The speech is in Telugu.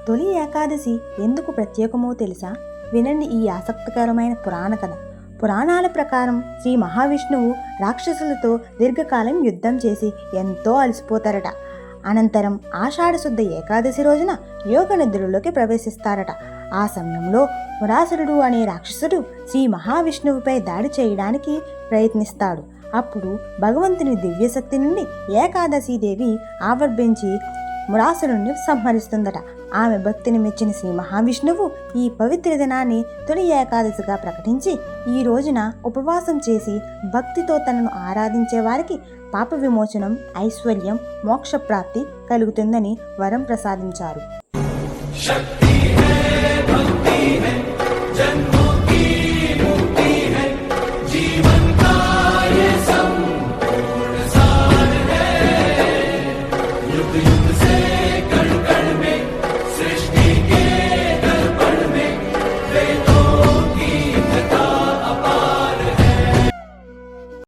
తొలి ఏకాదశి ఎందుకు ప్రత్యేకమో తెలుసా? వినండి ఈ ఆసక్తికరమైన పురాణ కథ. పురాణాల ప్రకారం శ్రీ మహావిష్ణువు రాక్షసులతో దీర్ఘకాలం యుద్ధం చేసి ఎంతో అలసిపోతారట. అనంతరం ఆషాఢశుద్ధ ఏకాదశి రోజున యోగ నిద్రలోకి ప్రవేశిస్తారట. ఆ సమయంలో మురాసురుడు అనే రాక్షసుడు శ్రీ మహావిష్ణువుపై దాడి చేయడానికి ప్రయత్నిస్తాడు. అప్పుడు భగవంతుని దివ్యశక్తి నుండి ఏకాదశీదేవి ఆవిర్భవించి మురాసురుణ్ణి సంహరిస్తుందట. ఆమె భక్తిని మెచ్చిన శ్రీ మహావిష్ణువు ఈ పవిత్ర దినాన్ని తొలి ఏకాదశిగా ప్రకటించి ఈ రోజున ఉపవాసం చేసి భక్తితో తనను ఆరాధించే వారికి పాప విమోచనం, ఐశ్వర్యం, మోక్షప్రాప్తి కలుగుతుందని వరం ప్రసాదించారు.